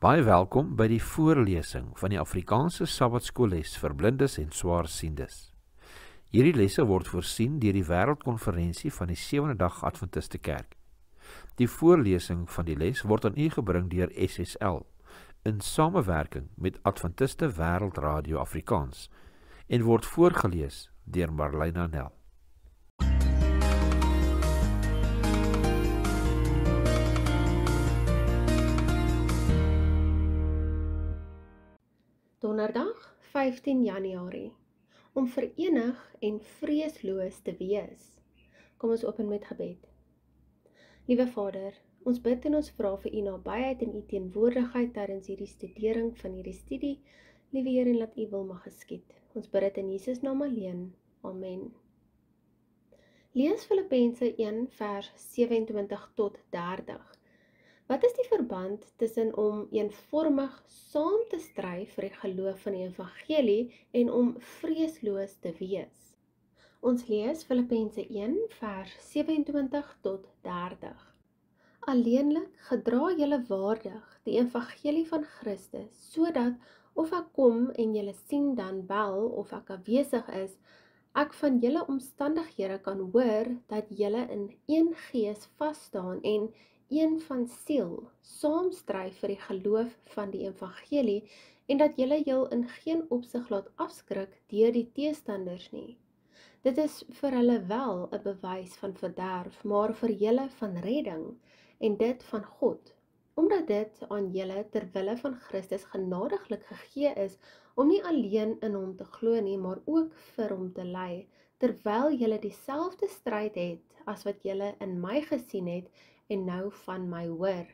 Baie welkom by die voorlesing van die Afrikaanse Sabbatskoolles vir blindes en swaarsiendes. Hierdie lesse word voorsien deur die Wêreldkonferensie van die Sewende Dag Adventiste Kerk. Die voorlesing van die les word aan u gebring deur SSL in samewerking met Adventiste Wêreldradio Afrikaans en word voorgeles deur Marlena Nel. Donderdag 15 Januarie, om verenig en vreesloos te wees. Kom ons open met gebed. Liewe Vader, ons bid en ons vra vir u nabyheid en u teenwoordigheid tydens hierdie studering van hierdie studie. Liewe Heer, en laat u wil mag geskied. Ons bid dit in Jesus naam alleen. Amen. Lees Filippense 1 vers 27 tot 30. Wat is die verband tussen om eenvormig saam te stry vir die geloof van die evangelie en om vreesloos te wees? Ons lees Filippense 1 vers 27 tot 30. Alleenlik gedra julle waardig die evangelie van Christus, sodat of ek kom en julle sien dan wel of ek afwesig is, ek van julle omstandighede kan hoor dat julle in een gees vasstaan en een van siel, saam stry vir die geloof van die evangelie en dat julle jul in geen opsig laat afskrik deur die teestanders nie. Dit is vir hulle wel 'n bewys van verderf, maar vir julle van redding en dit van God, omdat dit aan julle ter wille van Christus genadiglik gegee is om nie alleen in hom te glo nie, maar ook vir hom te ly, terwyl julle dieselfde stryd het as wat julle in my gesien het en nou van my hoor.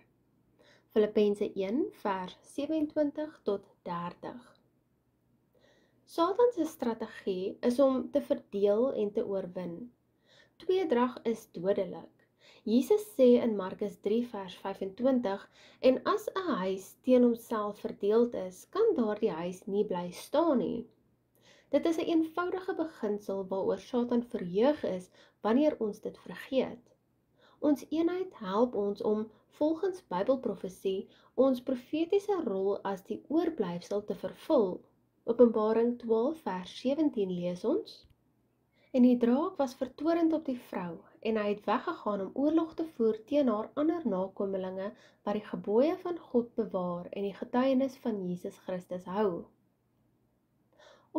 Filippense 1 vers 27 tot 30. Satan se strategie is om te verdeel en te oorwin. Tweedrag is dodelik. Jesus sê in Markus 3 vers 25, en as 'n huis teen homself verdeeld is, kan daardie huis nie bly staan nie. Dit is 'n eenvoudige beginsel waaroor Satan verheug is wanneer ons dit vergeet. Ons eenheid help ons om, volgens Bybelprofesie, ons profetiese rol as die oorblyfsel te vervul. Openbaring 12 vers 17 lees ons: En die draak was vertorend op die vrou, en hy het weggegaan om oorlog te voer teen haar ander nakommelinge wat die gebooie van God bewaar en die getuienis van Jesus Christus hou.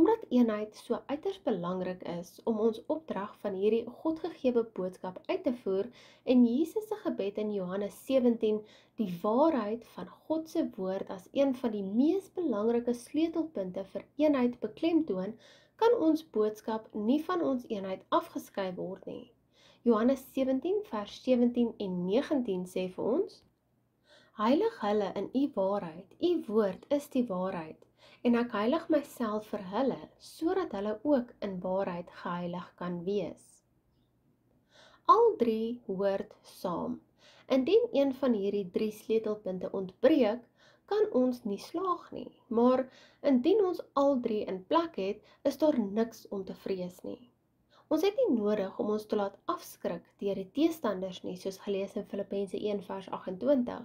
Omdat eenheid so uiters belangrik is om ons opdrag van hierdie Godgegewe boodskap uit te voer, en Jesus se gebed in Johannes 17 die waarheid van God se woord as een van die mees belangrike sleutelpunte vir eenheid beklemtoon, kan ons boodskap nie van ons eenheid afgeskei word nie. Johannes 17 vers 17 en 19 sê vir ons: Heilig hulle in u waarheid, u woord is die waarheid, en ek heilig myself vir hulle, sodat hulle ook in waarheid geheilig kan wees. Al drie hoort saam. Indien een van hierdie drie sleutelpunte ontbreek, kan ons nie slaag nie, maar indien ons al drie in plek het, is daar niks om te vrees nie. Ons het nie nodig om ons te laat afskrik deur die teestanders nie, soos gelees in Filippense 1 vers 28.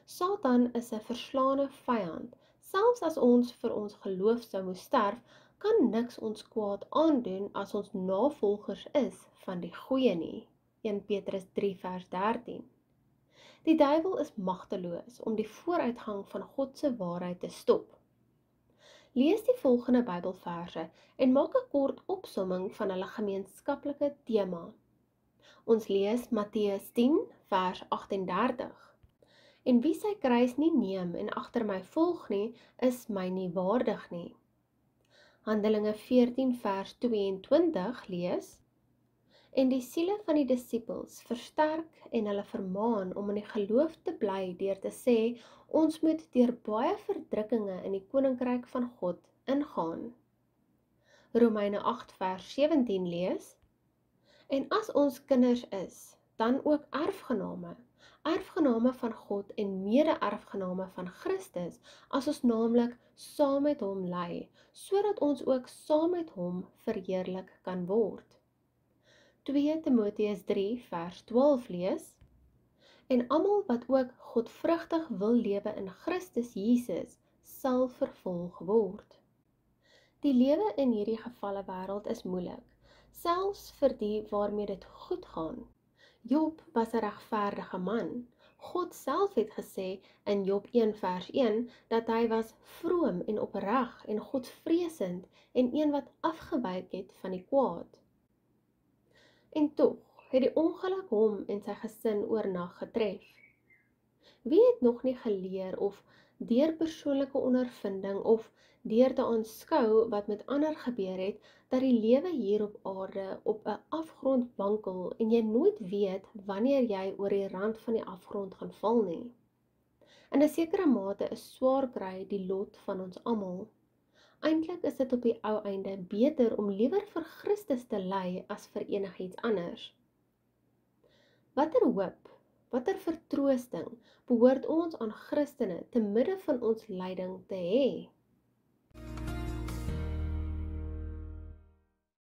Satan is 'n verslaane vyand. Selfs as ons vir ons geloof sou moes sterf, kan niks ons kwaad aandoen as ons navolgers is van die goeie nie. 1 Petrus 3 vers 13. Die duiwel is magteloos om die vooruitgang van God se waarheid te stop. Lees die volgende Bybelverse en maak 'n kort opsomming van hulle gemeenskaplike tema. Ons lees Matteus 10 vers 38. En wie sy kruis nie neem en agter my volg nie, is my nie waardig nie. Handelinge 14 vers 22 lees: En die siele van die disippels versterk en hulle vermaan om in die geloof te bly deur te sê, ons moet deur baie verdrukkinge in die koninkryk van God ingaan. Romeine 8 vers 17 lees: En as ons kinders is, dan ook erfgename van God en mede-erfgename van Christus, as ons naamlik saam met hom ly, sodat ons ook saam met hom verheerlik kan word. 2 Timoteus 3 vers 12 lees: En almal wat ook godvrugtig wil lewe in Christus Jesus, sal vervolg word. Die lewe in hierdie gevalle wêreld is moeilik, selfs vir die waarmee dit goed gaan. Job was 'n regverdige man. God self het gesê in Job 1 vers 1 dat hy was vroom en opreg en godvreesend en een wat afgewyk het van die kwaad. En tog het die ongeluk hom en sy gesin oornag getref. Wie het nog nie geleer of deur persoonlike ondervinding of deur te aanskou wat met ander gebeur het, dat die lewe hier op aarde op 'n afgrond wankel en jy nooit weet wanneer jy oor die rand van die afgrond gaan val nie. In 'n sekere mate is swaar kry die lot van ons almal. Eintlik is dit op die ou einde beter om liewer vir Christus te ly as vir enigiets anders. Watter hoop, watter vertroosting behoort ons aan Christene te midde van ons lyding te hê?